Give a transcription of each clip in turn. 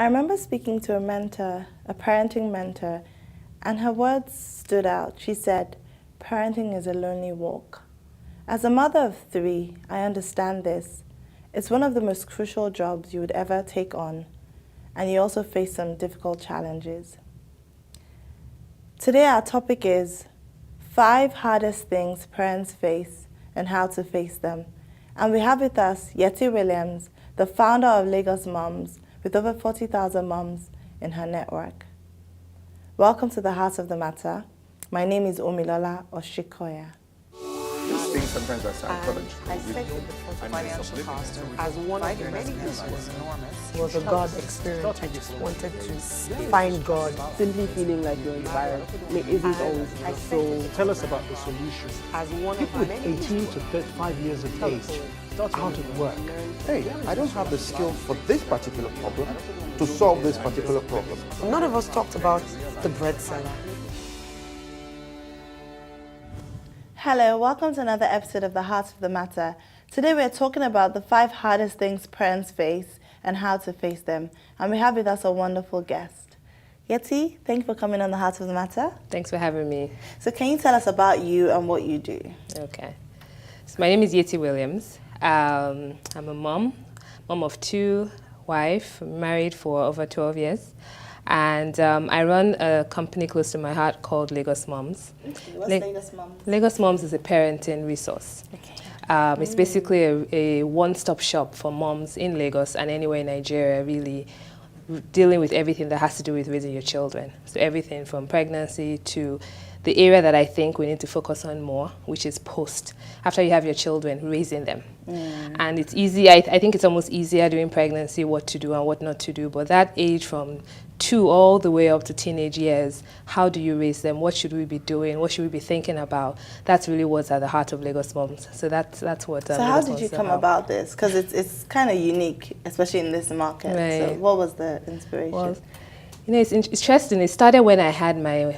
I remember speaking to a mentor, a parenting mentor, and her words stood out. She said, "Parenting is a lonely walk." As a mother of 3, I understand this. It's one of the most crucial jobs you would ever take on, and you also face some difficult challenges. Today our topic is 5 hardest things parents face and how to face them. And we have with us Yetty Williams, the founder of LagosMums, with over 40,000 mums in her network. Welcome to the Heart of the Matter. My name is Omilola Oshikoya. These things sometimes are psychological. I said the financial cost as one of the many was enormous. It was a God experience. I just wanted to find God. Simply feeling like you're inspired isn't always so. Tell us about the solution. As one of People the with many 18 to 35 years of age start out at work. Hey, I don't have the skill for this particular problem to solve this particular problem. None of us talked about the bread seller. Hello, welcome to another episode of the Heart of the Matter. Today we're talking about the 5 hardest things parents face and how to face them. And we have with us a wonderful guest. Yetty, thank you for coming on the Heart of the Matter. Thanks for having me. So can you tell us about you and what you do? Okay. So my name is Yetty Williams. I'm a mom of 2, wife, married for over 12 years. And I run a company close to my heart called LagosMums. Okay, what's LagosMums? LagosMums is a parenting resource. Okay. It's basically a one-stop shop for moms in Lagos and anywhere in Nigeria, really dealing with everything that has to do with raising your children. So everything from pregnancy to the area that I think we need to focus on more, which is post, after you have your children, raising them. And it's easy, I think it's almost easier during pregnancy what to do and what not to do, but that age from 2 all the way up to teenage years, how do you raise them? What should we be doing? What should we be thinking about? That's really what's at the heart of LagosMums. So that's what. So how did you come about this? Because it's kind of unique, especially in this market. Right. So what was the inspiration? Well, you know, it's interesting. It started when I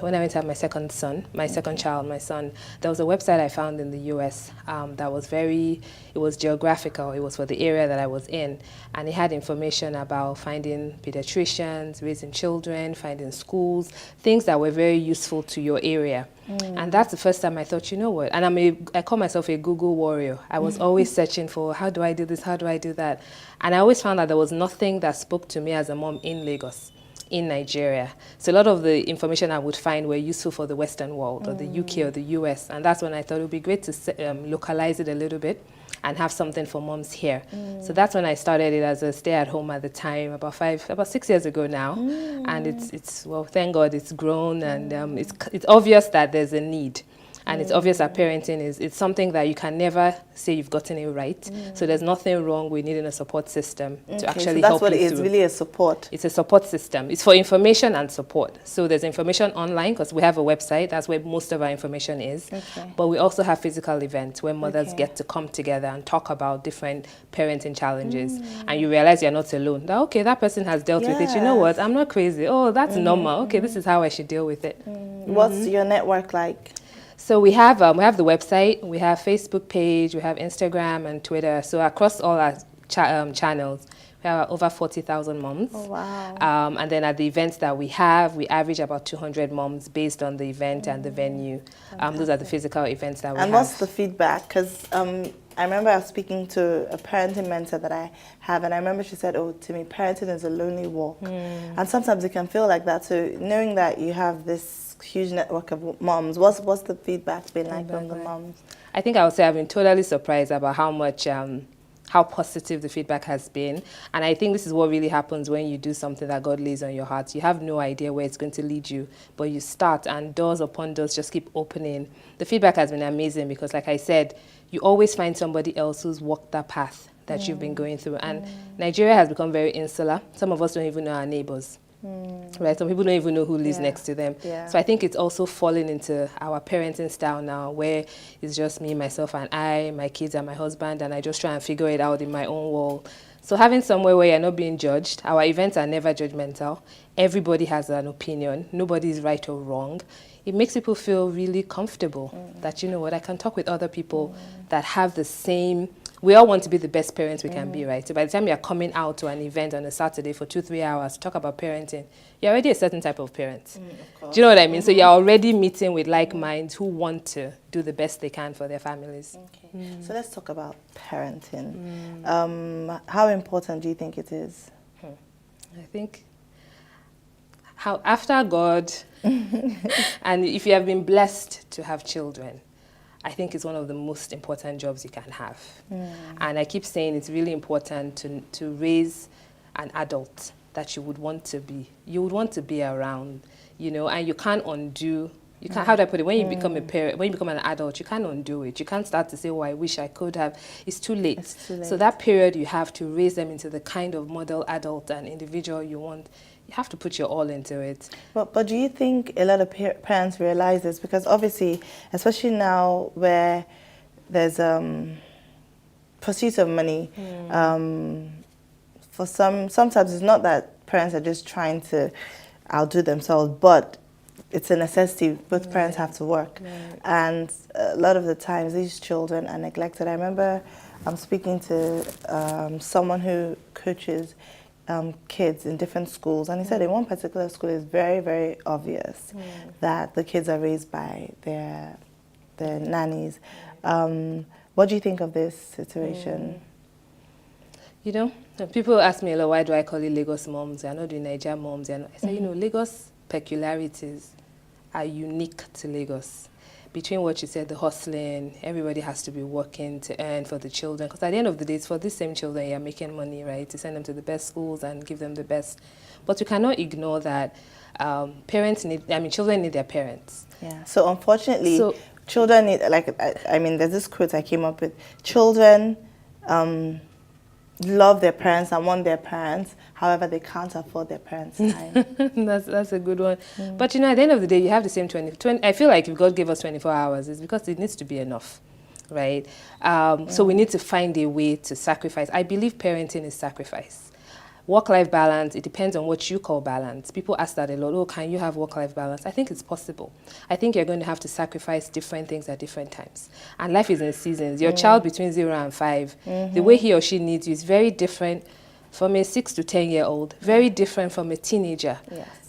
went to have my second child, my son. There was a website I found in the US that was it was geographical. It was for the area that I was in. And it had information about finding pediatricians, raising children, finding schools, things that were very useful to your area. And that's the first time I thought, you know what? And I call myself a Google warrior. I was always searching for, how do I do this? How do I do that? And I always found that there was nothing that spoke to me as a mom in Lagos, in Nigeria. So a lot of the information I would find were useful for the Western world or the UK or the US. And that's when I thought it would be great to localize it a little bit and have something for moms here. So that's when I started it as a stay-at-home at the time, about 6 years ago now. And it's well, thank God it's grown, and it's obvious that there's a need. And it's obvious that parenting it's something that you can never say you've gotten it right. So there's nothing wrong with needing a support system to actually so help you. That's what it is, really a support. It's a support system. It's for information and support. So there's information online because we have a website. That's where most of our information is. Okay. But we also have physical events where mothers get to come together and talk about different parenting challenges. And you realize you're not alone. That, okay, that person has dealt with it. You know what? I'm not crazy. Oh, that's normal. Okay, this is how I should deal with it. What's your network like? So we have the website, we have Facebook page, we have Instagram and Twitter. So across all our channels, we have over 40,000 moms. Oh, wow. And then at the events that we have, we average about 200 moms based on the event and the venue. Those are the physical events that we have. And what's the feedback? Because I remember I was speaking to a parenting mentor that I have, and I remember she said, oh, to me, parenting is a lonely walk. And sometimes it can feel like that. So knowing that you have this huge network of moms, what's the feedback been like from the moms? I think I would say I've been totally surprised about how much, how positive the feedback has been. And I think this is what really happens when you do something that God lays on your heart. You have no idea where it's going to lead you, but you start and doors upon doors just keep opening. The feedback has been amazing because, like I said, you always find somebody else who's walked that path that you've been going through. And Nigeria has become very insular. Some of us don't even know our neighbors. Right, some people don't even know who lives next to them. So I think it's also falling into our parenting style now, where it's just me, myself, and my kids, and my husband, and I just try and figure it out in my own world. So having somewhere where you're not being judged, our events are never judgmental. Everybody has an opinion. Nobody is right or wrong. It makes people feel really comfortable that, you know what, I can talk with other people that have the same we all want to be the best parents we can be, right? So by the time you're coming out to an event on a Saturday for 2-3 hours to talk about parenting, you're already a certain type of parent. Do you know what I mean? So you're already meeting with like minds who want to do the best they can for their families. Okay. So let's talk about parenting. How important do you think it is? I think how after God, and if you have been blessed to have children, I think it's one of the most important jobs you can have. And I keep saying it's really important to raise an adult that you would want to be around, you know, and you can't undo, you can't, how do I put it, when you become a parent, when you become an adult, you can't undo it. You can't start to say, oh, I wish I could have. It's too late. It's too late. So that period you have to raise them into the kind of model adult and individual you want, you have to put your all into it. But do you think a lot of parents realize this? Because obviously, especially now where there's pursuit of money, for sometimes it's not that parents are just trying to outdo themselves, but it's a necessity. Both parents have to work. And a lot of the times these children are neglected. I remember speaking to someone who coaches kids in different schools, and he said in one particular school it's very, very obvious that the kids are raised by their nannies. What do you think of this situation? You know, people ask me a lot, why do I call it LagosMums? They're not doing Niger moms. I say, you know, Lagos peculiarities are unique to Lagos. Between what you said, the hustling, everybody has to be working to earn for the children. Because at the end of the day, it's for these same children you're making money, right? To send them to the best schools and give them the best. But you cannot ignore that children need their parents. Yeah. So unfortunately, children need, there's this quote I came up with. Children love their parents and want their parents. However, they can't afford their parents' time. That's a good one. But, you know, at the end of the day, you have the same 20. I feel like if God gave us 24 hours, it's because it needs to be enough, right? So we need to find a way to sacrifice. I believe parenting is sacrifice. Work-life balance, it depends on what you call balance. People ask that a lot, oh, can you have work-life balance? I think it's possible. I think you're going to have to sacrifice different things at different times. And life is in seasons. Your child between 0 and 5, the way he or she needs you is very different from a 6 to 10-year-old, very different from a teenager,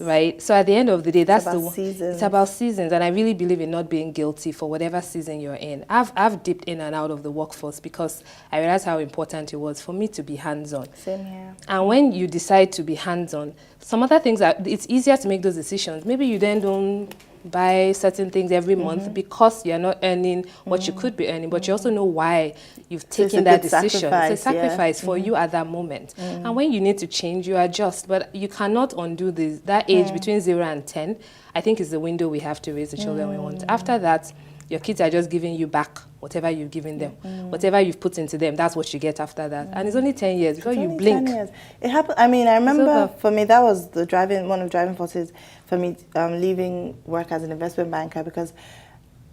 right? So at the end of the day, that's it's about seasons, and I really believe in not being guilty for whatever season you're in. I've dipped in and out of the workforce because I realized how important it was for me to be hands-on. Same here. And when you decide to be hands-on, some other things it's easier to make those decisions. Maybe you then don't buy certain things every month because you're not earning what you could be earning, but you also know why you've taken that decision. It's a sacrifice for you at that moment. And when you need to change, you adjust. But you cannot undo this. That age between 0 and 10, I think is the window we have to raise the children we want. After that, your kids are just giving you back whatever you've given them. Whatever you've put into them, that's what you get after that. And it's only 10 years. Before you blink. 10 years. It happened. I mean, I remember for me, that was one of the driving forces for me leaving work as an investment banker, because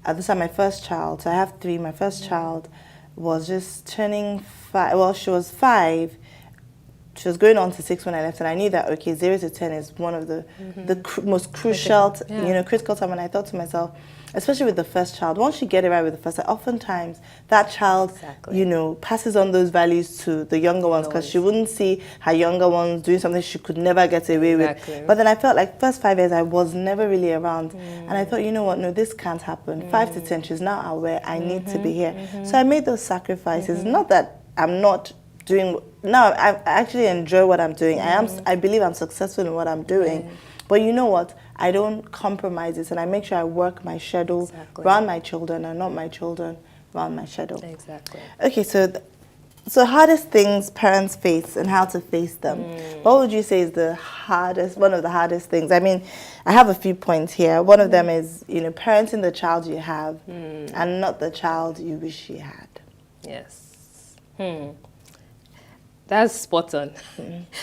at this time, my first child, so I have 3, my first child was just turning 5. Well, she was 5. She was going on to 6 when I left, and I knew that, okay, 0 to 10 is one of the most crucial, critical time. And I thought to myself, especially with the first child, once you get it right with the first, oftentimes that child, passes on those values to the younger ones, because she wouldn't see her younger ones doing something she could never get away with. But then I felt like first 5 years I was never really around, and I thought, you know what, no, this can't happen. 5 to 10, she's now aware I need to be here. So I made those sacrifices. Not that I'm not doing. No, I actually enjoy what I'm doing. I believe I'm successful in what I'm doing. But you know what? I don't compromise this, and I make sure I work my schedule around my children, and not my children around my schedule. Exactly. Okay, so hardest things parents face and how to face them. What would you say is one of the hardest things? I mean, I have a few points here. One of them is, parenting the child you have and not the child you wish you had. Yes. That's spot on.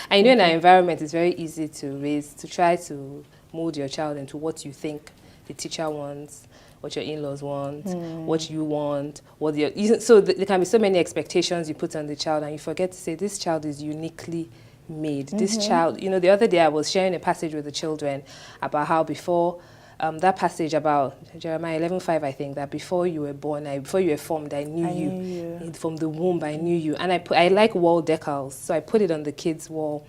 And in our environment, it's very easy to try to mold your child into what you think the teacher wants, what your in-laws want, what you want, so there can be so many expectations you put on the child, and you forget to say this child is uniquely made. This child, the other day I was sharing a passage with the children about how before that passage about Jeremiah 11:5, I think, that before you were born, before you were formed, I knew you. From the womb, I knew you. And I like wall decals, so I put it on the kids' wall.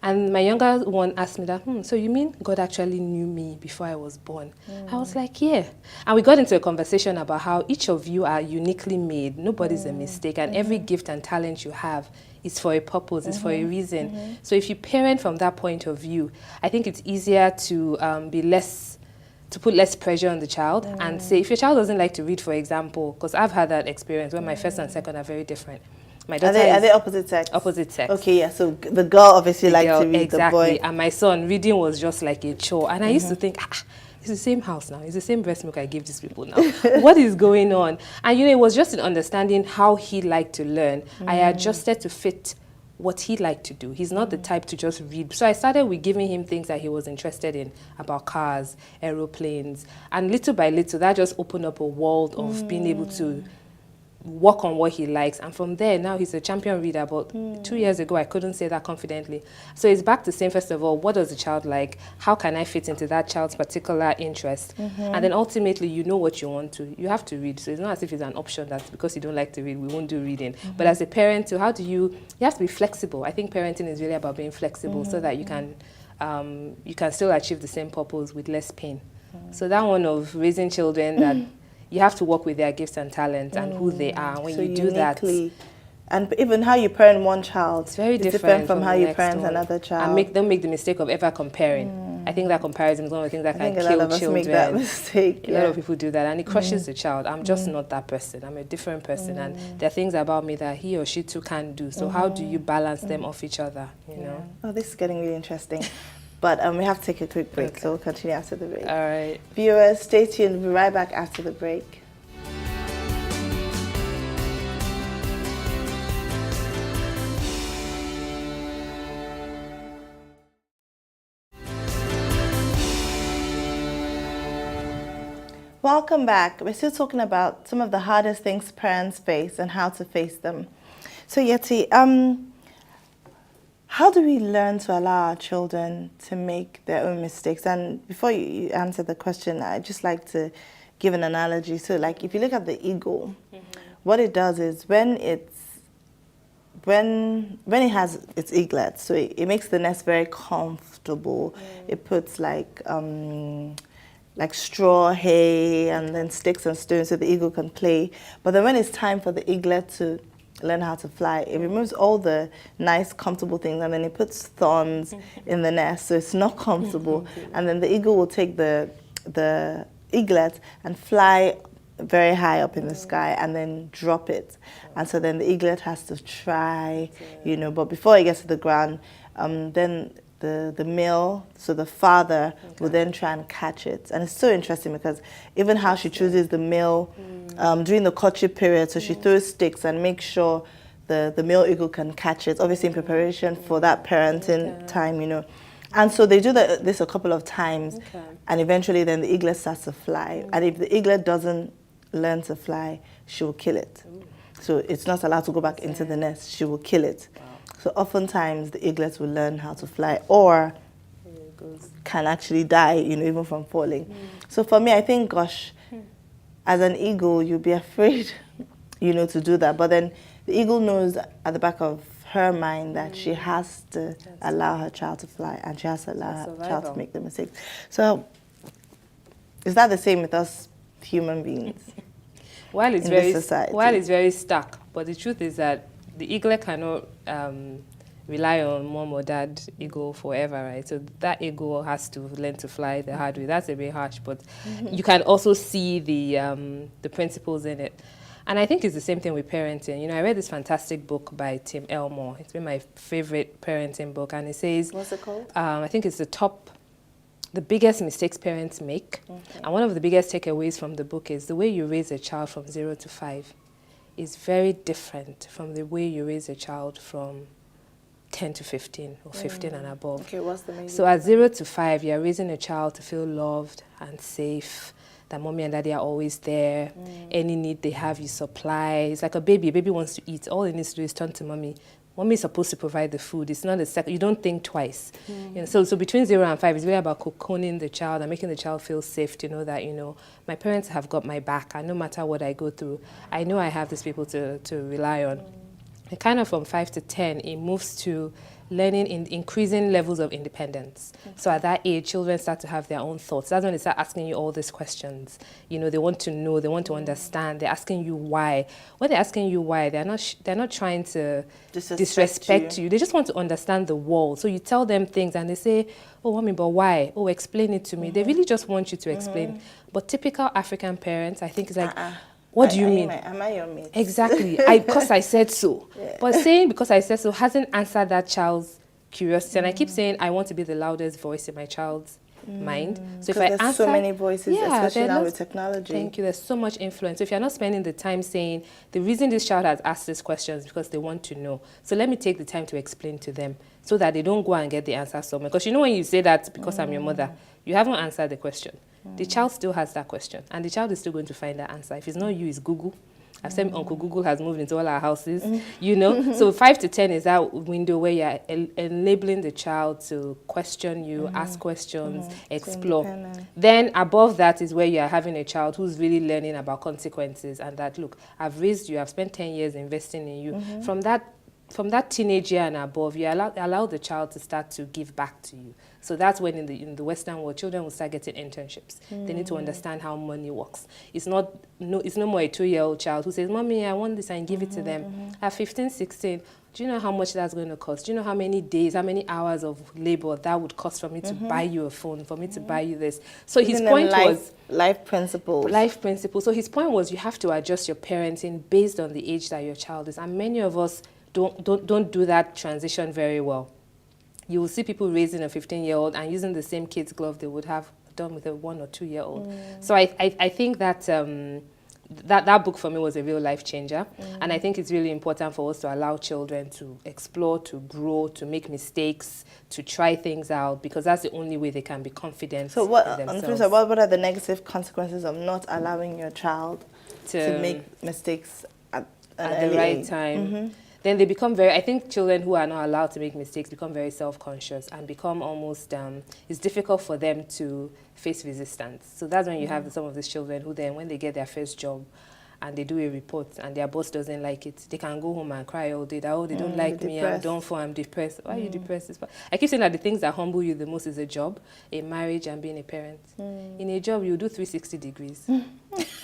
And my younger one asked me that, so you mean God actually knew me before I was born? I was like, yeah. And we got into a conversation about how each of you are uniquely made. Nobody's a mistake. And every gift and talent you have is for a purpose, is for a reason. So if you parent from that point of view, I think it's easier to to put less pressure on the child and say, if your child doesn't like to read, for example, because I've had that experience where my first and second are very different. My daughter are they opposite sex? Opposite sex. Okay, yeah. So the girl obviously likes to read, exactly. the boy. And my son, reading was just like a chore. And I used to think, it's the same house now. It's the same breast milk I give these people now. What is going on? And it was just in understanding how he liked to learn. I adjusted to fit what he liked to do. He's not the type to just read. So I started with giving him things that he was interested in, about cars, aeroplanes. And little by little, that just opened up a world of being able to work on what he likes. And from there, now he's a champion reader. But 2 years ago, I couldn't say that confidently. So it's back to saying, first of all, what does the child like? How can I fit into that child's particular interest? And then ultimately, you know what you want to. You have to read. So it's not as if it's an option that because you don't like to read, we won't do reading. But as a parent, too, you have to be flexible. I think parenting is really about being flexible so that you can still achieve the same purpose with less pain. So that one of raising children that you have to work with their gifts and talents and who they are. When you do that, and even how you parent one child, it's very different from how you parent another child. And don't make the mistake of ever comparing. I think that comparison is one of the things that can kill children. A lot of us make that mistake. A lot of people do that, and it crushes the child. I'm just not that person. I'm a different person, and there are things about me that he or she too can't do. So how do you balance them off each other? You know? Oh, this is getting really interesting. But we have to take a quick break, so we'll continue after the break. All right. Viewers, stay tuned. We'll be right back after the break. Welcome back. We're still talking about some of the hardest things parents face and how to face them. So Yetty, how do we learn to allow our children to make their own mistakes? And before you answer the question, I'd just like to give an analogy. So like if you look at the eagle, what it does is when it has its eaglets, so it makes the nest very comfortable. It puts like straw, hay, and then sticks and stones so the eagle can play. But then when it's time for the eaglet to learn how to fly, it removes all the nice, comfortable things, and then it puts thorns in the nest, so it's not comfortable. And then the eagle will take the eaglet and fly very high up in the sky and then drop it. And so then the eaglet has to try, but before it gets to the ground, then the male, so the father, will then try and catch it. And it's so interesting because even how she chooses the male during the courtship period, so she throws sticks and makes sure the male eagle can catch it, obviously in preparation for that parenting time, And so they do this a couple of times, and eventually then the eaglet starts to fly. And if the eaglet doesn't learn to fly, she will kill it. So it's not allowed to go back into the nest, she will kill it. So oftentimes the eaglets will learn how to fly or can actually die, even from falling. So for me, I think, gosh, as an eagle, you'll be afraid, to do that. But then the eagle knows at the back of her mind that she has to allow her child to fly and she has to allow her child to make the mistakes. So is that the same with us human beings? While it's very stuck, but the truth is that the eaglet cannot rely on mom or dad eagle forever, right? So that eagle has to learn to fly the hard way. That's a bit harsh, but you can also see the principles in it. And I think it's the same thing with parenting. I read this fantastic book by Tim Elmore. It's been my favorite parenting book, and it says... What's it called? I think it's the biggest mistakes parents make. And one of the biggest takeaways from the book is the way you raise a child from 0 to 5 is very different from the way you raise a child from 10 to 15 or 15 and above. Okay, what's the main So at 0 to 5, you're raising a child to feel loved and safe, that mommy and daddy are always there. Any need they have, you supply. It's like a baby. A baby wants to eat. All it needs to do is turn to mommy, Mommy is supposed to provide the food. It's not a second. You don't think twice. You know, so between 0 and 5, it's really about cocooning the child and making the child feel safe to know that, you know, my parents have got my back, and no matter what I go through, I know I have these people to rely on. And kind of from 5 to 10, it moves to learning in increasing levels of independence. So at that age, children start to have their own thoughts. That's when they start asking you all these questions. You know, they want to know, they want to understand. They're asking you why. When they're asking you why, they're not trying to disrespect you. They just want to understand the world. So you tell them things and they say, oh, mommy, but why? Oh, explain it to me. They really just want you to explain. But typical African parents, I think, is like, what do you mean? Am I your mate? Exactly. Because I said so. Yeah. But saying because I said so hasn't answered that child's curiosity. And I keep saying I want to be the loudest voice in my child's mind. So if I answer, there's so many voices, especially now with technology. Thank you. There's so much influence. So if you're not spending the time saying the reason this child has asked these questions is because they want to know. So let me take the time to explain to them so that they don't go and get the answer somewhere. Because you know when you say that because I'm your mother, you haven't answered the question. The child still has that question, and the child is still going to find that answer. If it's not you, it's Google. I've said Uncle Google has moved into all our houses, you know. So 5 to 10 is that window where you're enabling the child to question you, ask questions, explore. Then above that is where you're having a child who's really learning about consequences and that, look, I've raised you, I've spent 10 years investing in you. From that teenage year and above, you allow the child to start to give back to you. So that's when in the Western world, children will start getting internships. They need to understand how money works. It's no more a 2-year-old child who says, Mommy, I want this, and give it to them. At 15, 16, do you know how much that's going to cost? Do you know how many days, how many hours of labor that would cost for me to buy you a phone, for me to buy you this? So his point was... Life principles. Life principles. So his point was you have to adjust your parenting based on the age that your child is. And many of us don't do that transition very well. You will see people raising a 15-year-old and using the same kid's glove they would have done with a 1 or 2-year-old. So I think that that book for me was a real life changer. And I think it's really important for us to allow children to explore, to grow, to make mistakes, to try things out, because that's the only way they can be confident. So what are the negative consequences of not allowing your child to make mistakes at the right time? Then they become I think children who are not allowed to make mistakes become very self-conscious and become almost, it's difficult for them to face resistance. So that's when you have some of these children who then, when they get their first job and they do a report and their boss doesn't like it, they can go home and cry all day that, oh, they don't like me, I'm done for, I'm depressed. Why are you depressed? I keep saying that the things that humble you the most is a job, a marriage, and being a parent. In a job, you do 360 degrees.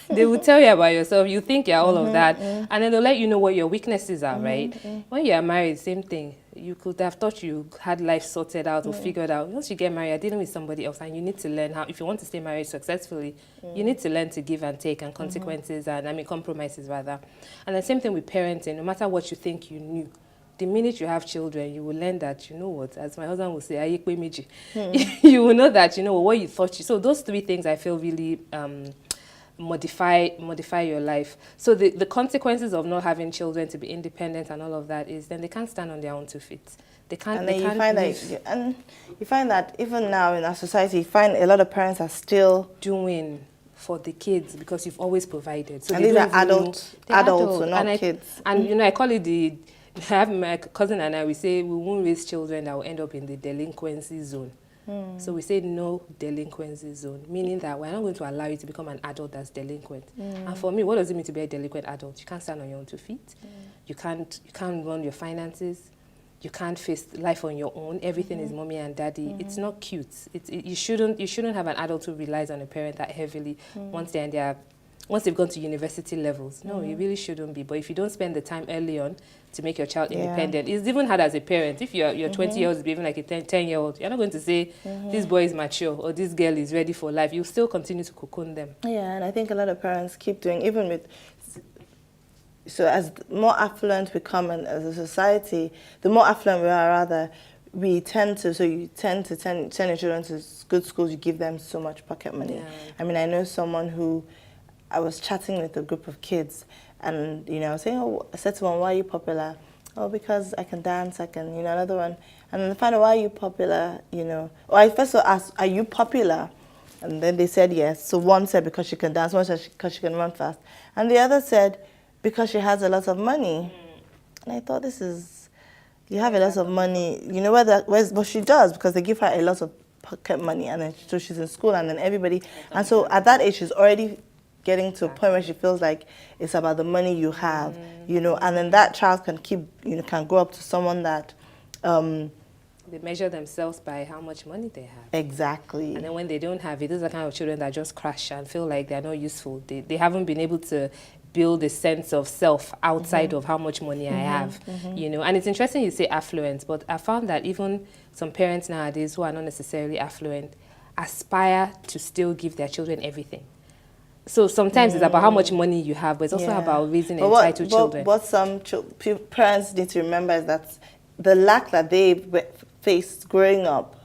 They will tell you about yourself. You think you're all of that. And then they'll let you know what your weaknesses are, right? When you're married, same thing. You could have thought you had life sorted out or figured out. Once you get married, you're dealing with somebody else, and you need to learn how, if you want to stay married successfully, you need to learn to give and take, and consequences, and compromises rather. And the same thing with parenting. No matter what you think you knew, the minute you have children, you will learn that, you know what, as my husband will say, ayekwe meji. You will know that, you know, what you thought so those 3 things I feel really modify your life. So the consequences of not having children to be independent and all of that is then they can't stand on their own 2 feet. They can't. And then you find that even now in our society, you find a lot of parents are still doing for the kids because you've always provided. So and these are adults, not kids. And you know, I call it I have my cousin and I, we say we won't raise children that will end up in the delinquency zone. So we say no delinquency zone, meaning that we're not going to allow you to become an adult that's delinquent. And for me, what does it mean to be a delinquent adult? You can't stand on your own 2 feet. You can't run your finances. You can't face life on your own. Everything is mommy and daddy. It's not cute. You shouldn't have an adult who relies on a parent that heavily once they've gone to university levels. No, it really shouldn't be. But if you don't spend the time early on to make your child independent, it's even hard as a parent. If you're 20 years old behaving like a 10-year-old, you're not going to say, this boy is mature or this girl is ready for life. You still continue to cocoon them. Yeah, and I think a lot of parents keep doing, even with... So as more affluent we come as a society, the more affluent we are, rather, you tend to send your children to good schools, you give them so much pocket money. Yeah. I mean, I know someone who... I was chatting with a group of kids, and I was saying, I said to one, why are you popular? Oh, because I can dance, I can, another one. And then I found out, why are you popular, Or I first asked, are you popular? And then they said yes. So one said because she can dance, one said because she can run fast. And the other said because she has a lot of money. And I thought, this is you have a lot of money, you know but she does, because they give her a lot of pocket money, and then so she's in school, and then everybody, and so at that age she's already getting to a point where she feels like it's about the money you have, you know, and then that child can grow up to someone that they measure themselves by how much money they have. Exactly. And then when they don't have it, those are the kind of children that just crash and feel like they're not useful. They haven't been able to build a sense of self outside of how much money I have, you know. And it's interesting you say affluent, but I found that even some parents nowadays who are not necessarily affluent aspire to still give their children everything. So sometimes it's about how much money you have, but it's also about raising entitled children. What some parents need to remember is that the lack that they faced growing up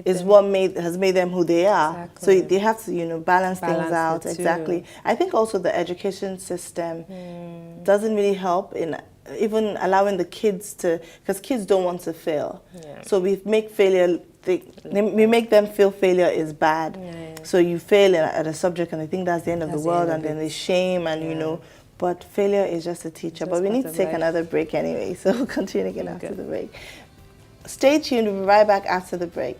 is what has made them who they are. Exactly. So they have to, you know, balance things out. Exactly. I think also the education system doesn't really help in even allowing the kids to, because kids don't want to fail. So we make failure, we make them feel failure is bad. So you fail at a subject and they think that's the end of the world, and then they shame, and you know, but failure is just a teacher. But we need to take another break anyway, so we'll continue again after the break. Stay tuned, we'll be right back after the break.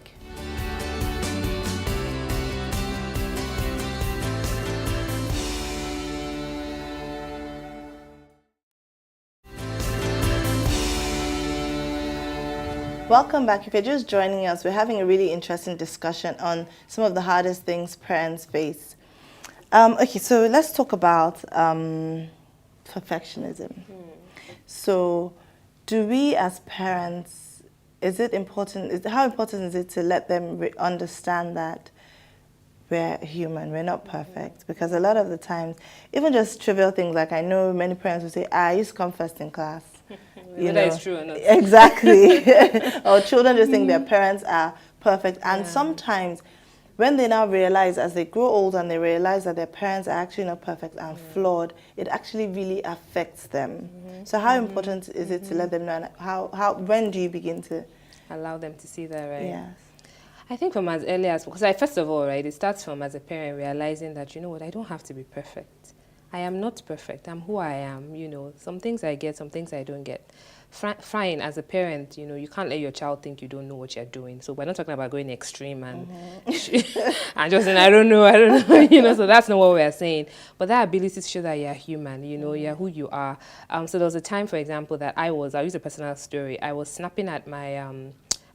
Welcome back. If you're just joining us, we're having a really interesting discussion on some of the hardest things parents face. Okay, so let's talk about perfectionism. So do we as parents, how important is it to let them understand that we're human, we're not perfect? Because a lot of the times, even just trivial things, like I know many parents will say, I used to come first in class. Whether it's true or not. Exactly. Or children just think their parents are perfect. And sometimes when they now realize, as they grow old and they realize that their parents are actually not perfect and flawed, it actually really affects them. So how important is it to let them know? And when do you begin to allow them to see that, right? Yes. I think from as early as, because first of all, right, it starts from as a parent realizing that, you know what, I don't have to be perfect. I am not perfect. I'm who I am, you know. Some things I get, some things I don't get. Fine, as a parent, you know, you can't let your child think you don't know what you're doing. So we're not talking about going extreme and and just saying, I don't know, you know, so that's not what we're saying. But that ability to show that you're human, you know, you're who you are. So there was a time, for example, that I'll use a personal story. I was snapping at my,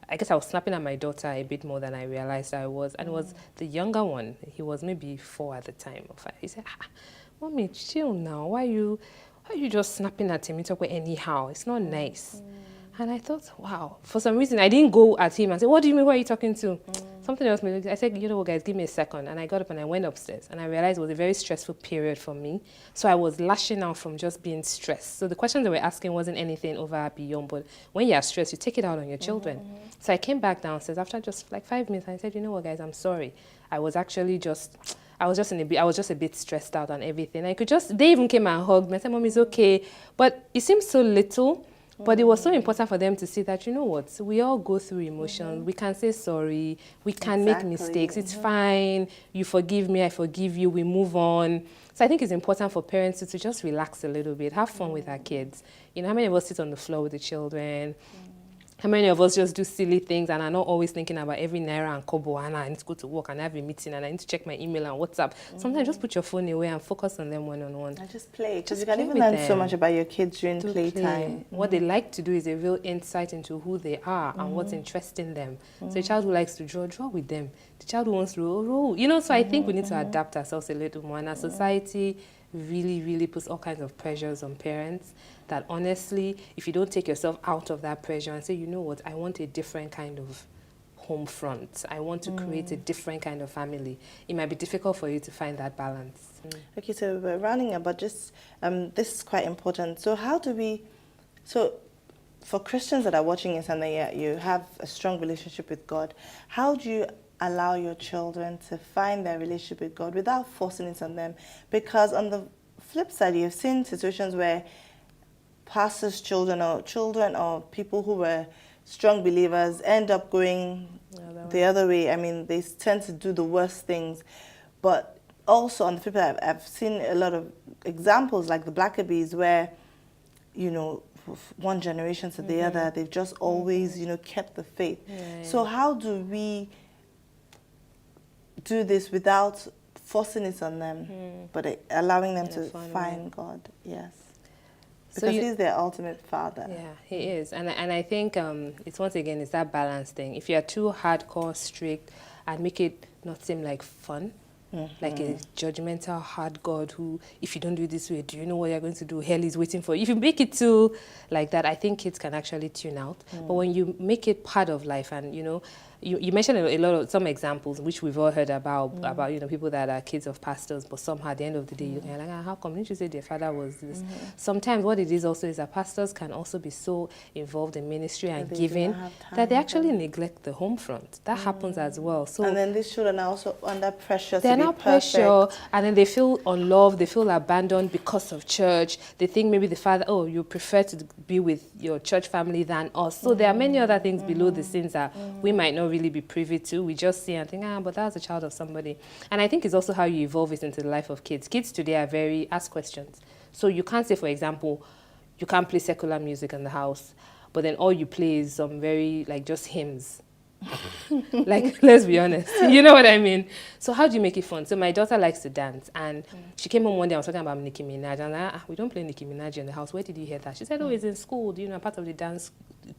I guess I was snapping at my daughter a bit more than I realized I was. And it was the younger one. He was maybe 4 at the time, or 5. He said, Mommy, chill now. Why are you just snapping at him anyhow? It's not nice. And I thought, wow. For some reason, I didn't go at him and say, what do you mean? Who are you talking to? Something else. I said, you know what, guys, give me a second. And I got up and I went upstairs. And I realized it was a very stressful period for me. So I was lashing out from just being stressed. So the questions they were asking wasn't anything over beyond. But when you're stressed, you take it out on your children. So I came back downstairs after just like 5 minutes. And I said, you know what, guys, I'm sorry. I was just a bit stressed out and everything. They even came and hugged me. I said, Mom, it's okay. But it seems so little, but it was so important for them to see that, you know what, we all go through emotions. We can say sorry. We can make mistakes. It's fine. You forgive me. I forgive you. We move on. So I think it's important for parents to just relax a little bit, have fun with our kids. You know, how many of us sit on the floor with the children? How many of us just do silly things and are not always thinking about every naira and kobo, and I need to go to work and I have a meeting and I need to check my email and WhatsApp. Sometimes just put your phone away and focus on them one-on-one. And just play. Because you can even learn so much about your kids during playtime. What they like to do is a real insight into who they are and what's interesting them. So a child who likes to draw with them. The child who wants to roll. You know, so I think we need to adapt ourselves a little more. And our society really, really puts all kinds of pressures on parents that honestly, if you don't take yourself out of that pressure and say, you know what, I want a different kind of home front. I want to create a different kind of family. It might be difficult for you to find that balance. Okay, so we're rounding up, but just, this is quite important. So for Christians that are watching this and you have a strong relationship with God, how do you allow your children to find their relationship with God without forcing it on them? Because on the flip side, you've seen situations where pastors' children or people who were strong believers end up going the other way. I mean, they tend to do the worst things. But also on the flip side, I've seen a lot of examples like the Blackabees where, you know, one generation to the other. They've just always, you know, kept the faith. So how do we do this without forcing it on them, but allowing them to find God? Yes. Because he's their ultimate father. Yeah, he is. And I think it's once again, it's that balance thing. If you're too hardcore, strict, and make it not seem like fun, like a judgmental hard God who, if you don't do it this way, do you know what you're going to do? Hell is waiting for you. If you make it too like that, I think kids can actually tune out. But when you make it part of life, and you know, you mentioned a lot of some examples which we've all heard about you know, people that are kids of pastors, but somehow at the end of the day you're like, how come didn't you say their father was this? Sometimes what it is also is that pastors can also be so involved in ministry and giving that they actually neglect the home front. That happens as well. So and then these children are also under pressure. They're not pressure, and then they feel unloved, they feel abandoned because of church. They think maybe the father, oh, you prefer to be with your church family than us. So there are many other things below the scenes that we might not really be privy to. We just see and think, but that was a child of somebody. And I think it's also how you evolve it into the life of kids. Kids today are very ask questions. So you can't say, for example, you can't play secular music in the house, but then all you play is some very, like, just hymns. Like, let's be honest, you know what I mean? So how do you make it fun? So my daughter likes to dance, and she came home one day, I was talking about Nicki Minaj, and I'm like, we don't play Nicki Minaj in the house. Where did you hear that? She said, oh, it's in school, you know, part of the dance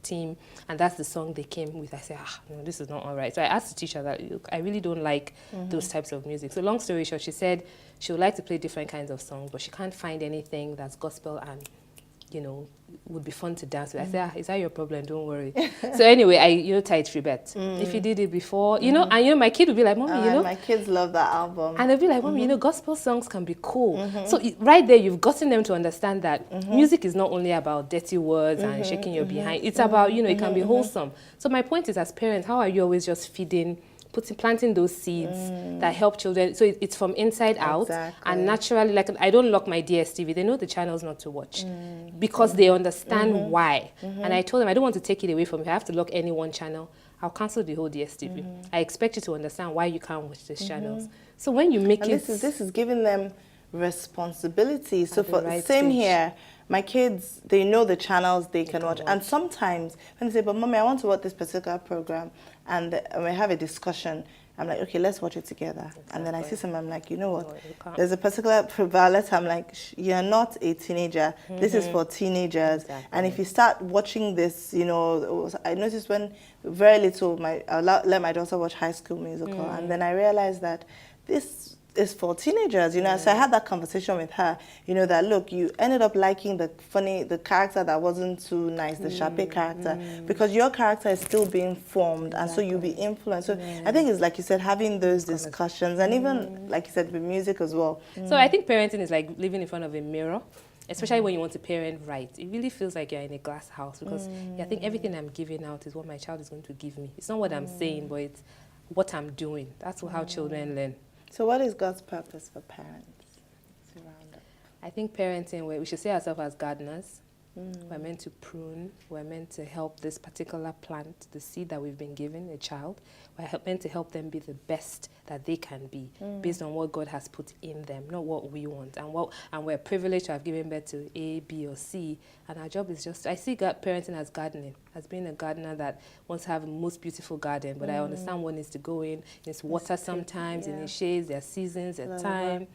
team, and that's the song they came with. I said, no, this is not all right. So I asked the teacher that, look, I really don't like those types of music. So long story short, she said she would like to play different kinds of songs, but she can't find anything that's gospel and, you know, would be fun to dance with. I said, is that your problem? Don't worry. So anyway, I tied free bet. If you did it before, you know, and you know, my kid would be like, Mommy, you know. My kids love that album. And they'll be like, Mommy, you know, gospel songs can be cool. So right there, you've gotten them to understand that music is not only about dirty words and shaking your behind. It's about, you know, it can be wholesome. So my point is, as parents, how are you always just feeding, planting those seeds that help children? So it's from inside out, and naturally, like, I don't lock my DSTV. They know the channels not to watch because they understand why. And I told them, I don't want to take it away from you. If I have to lock any one channel, I'll cancel the whole DSTV. I expect you to understand why you can't watch these channels. So when you make it, this is giving them responsibility. So for same here, my kids, they know the channels they can watch. And sometimes when they say, but Mommy, I want to watch this particular program, and we have a discussion, I'm like, okay, let's watch it together. And then I see some, I'm like, you know what? There's a particular program, I'm like, you're not a teenager. This is for teenagers. And if you start watching this, you know, I noticed when very little, I'll let my daughter watch High School Musical. And then I realized that this is for teenagers, you know. So I had that conversation with her, you know, that look, you ended up liking the character that wasn't too nice, the Sharpay character, because your character is still being formed, and so you'll be influenced. So I think it's like you said, having those discussions, and even like you said with music as well. So I think parenting is like living in front of a mirror, especially when you want to parent right. It really feels like you're in a glass house, because I think everything I'm giving out is what my child is going to give me. It's not what I'm saying, but it's what I'm doing. That's how children learn. So what is God's purpose for parents? To round up. I think parenting, we should see ourselves as gardeners. We're meant to prune. We're meant to help this particular plant, the seed that we've been given, a child. We're meant to help them be the best that they can be, based on what God has put in them, not what we want. And we're privileged to have given birth to A, B, or C. And our job is just, I see parenting as gardening, as being a gardener that wants to have the most beautiful garden. But I understand what needs to go in. It's water sometimes, in the shades, there are seasons, there are time.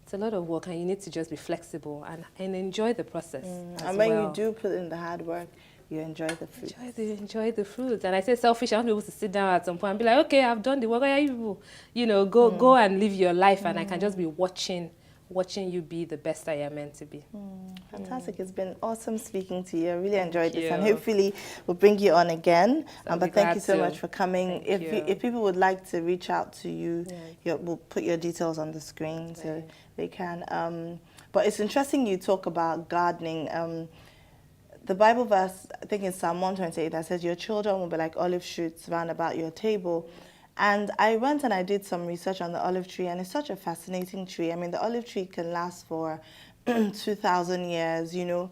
It's a lot of work, and you need to just be flexible and enjoy the process. And when you do put in the hard work, you enjoy the fruit. Enjoy the fruit. And I say selfish, I want people to sit down at some point and be like, okay, I've done the work. You know, go and live your life, and I can just be watching you be the best I am meant to be. Fantastic. It's been awesome speaking to you. I really enjoyed this, and hopefully we'll bring you on again. But thank you so much for coming. If people would like to reach out to you, we'll put your details on the screen so they can. But it's interesting you talk about gardening. The Bible verse, I think in Psalm 128, that says, your children will be like olive shoots round about your table. And I went and I did some research on the olive tree, and it's such a fascinating tree. I mean, the olive tree can last for 2,000 years, you know.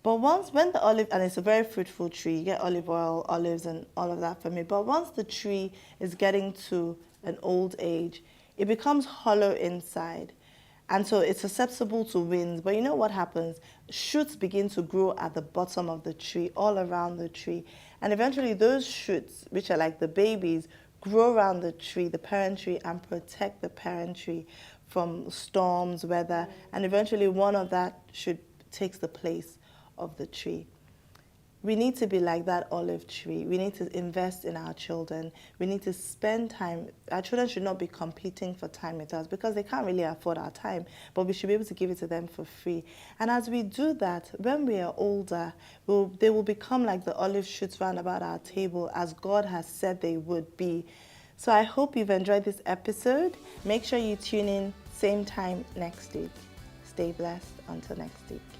But when the olive, and it's a very fruitful tree, you get olive oil, olives, and all of that from it. But once the tree is getting to an old age, it becomes hollow inside. And so it's susceptible to winds. But you know what happens? Shoots begin to grow at the bottom of the tree, all around the tree. And eventually those shoots, which are like the babies, grow around the tree, the parent tree, and protect the parent tree from storms, weather. And eventually one of that shoot takes the place of the tree. We need to be like that olive tree. We need to invest in our children. We need to spend time. Our children should not be competing for time with us because they can't really afford our time, but we should be able to give it to them for free. And as we do that, when we are older, they will become like the olive shoots round about our table as God has said they would be. So I hope you've enjoyed this episode. Make sure you tune in same time next week. Stay blessed until next week.